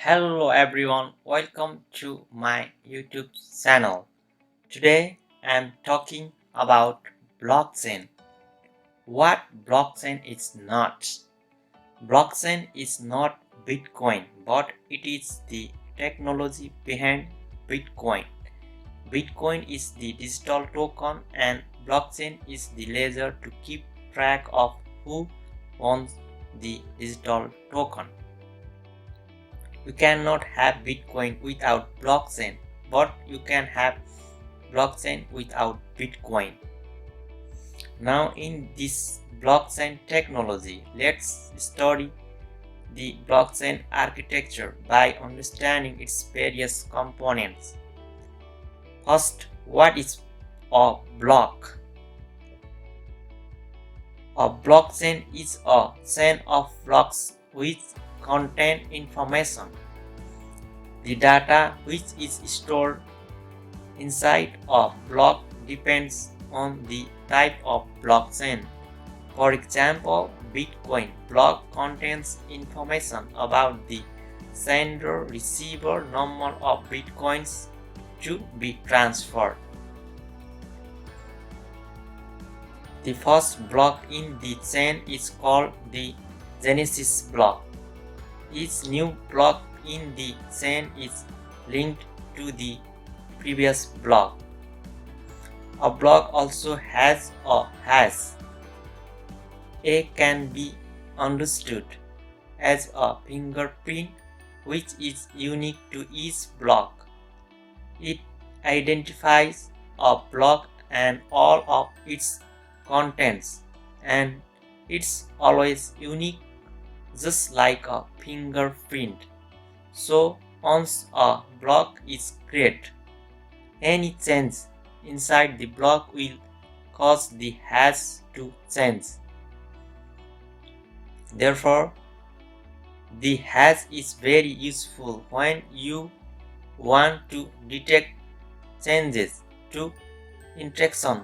Hello everyone, welcome to my YouTube channel. Today I'm talking about blockchain. What blockchain is not? Blockchain is not Bitcoin, but it is the technology behind Bitcoin. Bitcoin is the digital token and blockchain is the ledger to keep track of who owns the digital token. You cannot have Bitcoin without blockchain, but you can have blockchain without Bitcoin. Now in this blockchain technology, let's study the blockchain architecture by understanding its various components. First, what is a block? A blockchain is a chain of blocks which contain information. The data which is stored inside a block depends on the type of blockchain. For example, Bitcoin block contains information about the sender-receiver number of Bitcoins to be transferred. The first block in the chain is called the Genesis block. Each new block in the chain is linked to the previous block. A block also has a hash. A can be understood as a fingerprint which is unique to each block. It identifies a block and all of its contents, and it's always unique, just like a fingerprint. So once a block is created, any change inside the block will cause the hash to change. Therefore, the hash is very useful when you want to detect changes to interaction.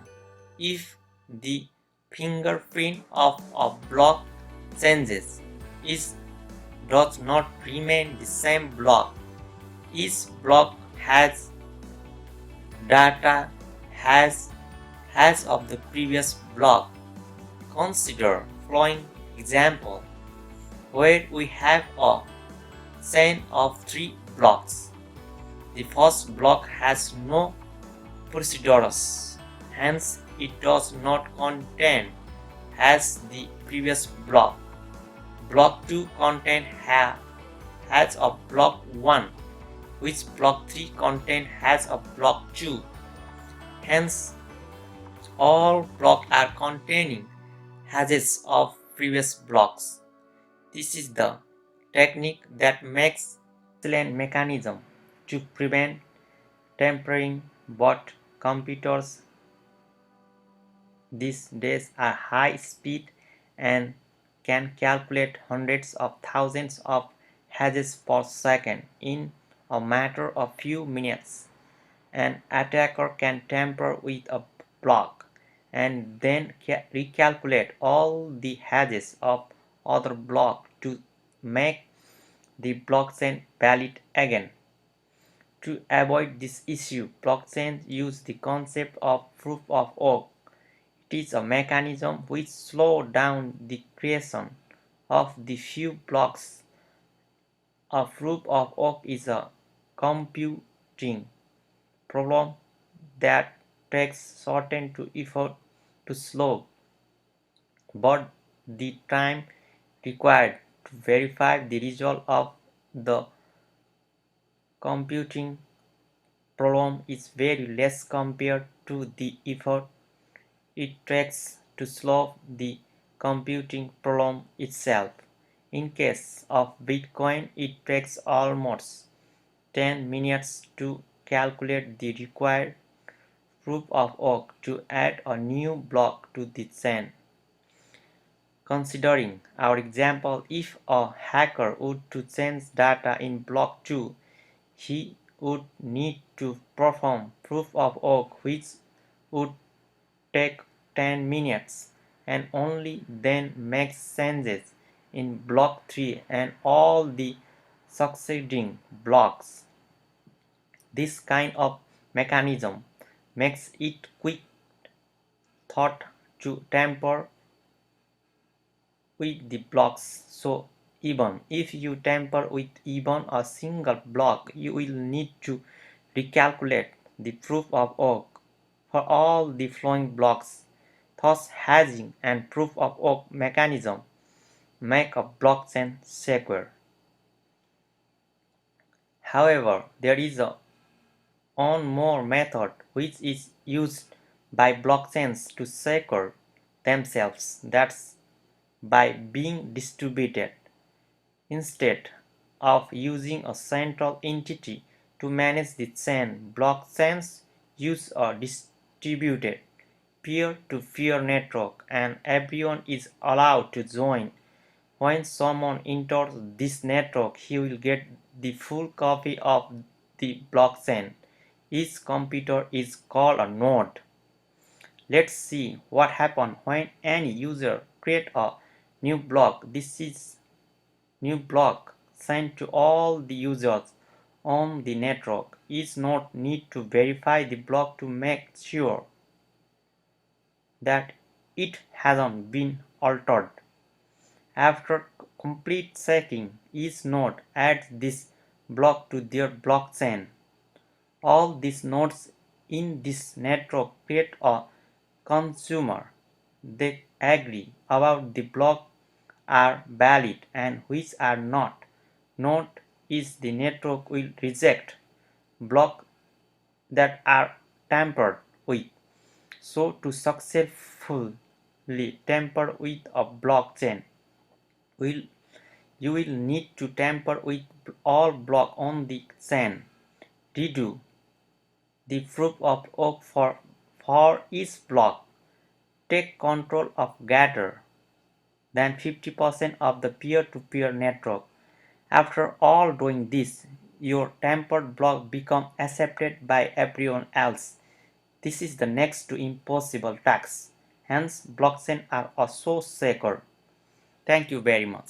If the fingerprint of a block changes, it does not remain the same block. Each block has data hash of the previous block. Consider following example where we have a chain of 3 blocks. The first block has no procedures, hence it does not contain as the previous block. Block 2 contain has of block 1, which block 3 contain has of block 2. Hence, all blocks are containing hashes of previous blocks. This is the technique that makes excellent mechanism to prevent tampering, but computers these days are high speed and can calculate hundreds of thousands of hashes per second in a matter of few minutes. An attacker can tamper with a block and then recalculate all the hashes of other block to make the blockchain valid again. To avoid this issue, blockchains use the concept of proof of work. It is a mechanism which slows down the creation of the few blocks. A proof of work is a computing problem that takes certain effort to solve, but the time required to verify the result of the computing problem is very less compared to the effort it takes to solve the computing problem itself. In case of Bitcoin, it takes almost 10 minutes to calculate the required proof of work to add a new block to the chain. Considering our example, if a hacker would to change data in block 2, he would need to perform proof of work which would take 10 minutes and only then make changes in block 3 and all the succeeding blocks. This kind of mechanism makes it quick thought to tamper with the blocks. So even if you tamper with even a single block, you will need to recalculate the proof of work for all the flowing blocks. Thus hedging and proof of work mechanism make a blockchain secure. However, there is one more method which is used by blockchains to secure themselves, that's by being distributed. Instead of using a central entity to manage the chain, blockchains use a distributed peer-to-peer network, and everyone is allowed to join. When someone enters this network, he will get the full copy of the blockchain. Each computer is called a node. Let's see what happens when any user creates a new block. This is new block sent to all the users on the network. Each node needs to verify the block to make sure that it hasn't been altered. After complete checking, each node adds this block to their blockchain. All these nodes in this network create a consumer. They agree about the block are valid and which are not. Note is the network will reject blocks that are tampered with. So to successfully tamper with a blockchain, you will need to tamper with all blocks on the chain. Redo the proof of work for each block. Take control of greater than 50% of the peer-to-peer network. After all doing this, your tampered block becomes accepted by everyone else. This is the next to impossible task. Hence, blockchains are also secure. Thank you very much.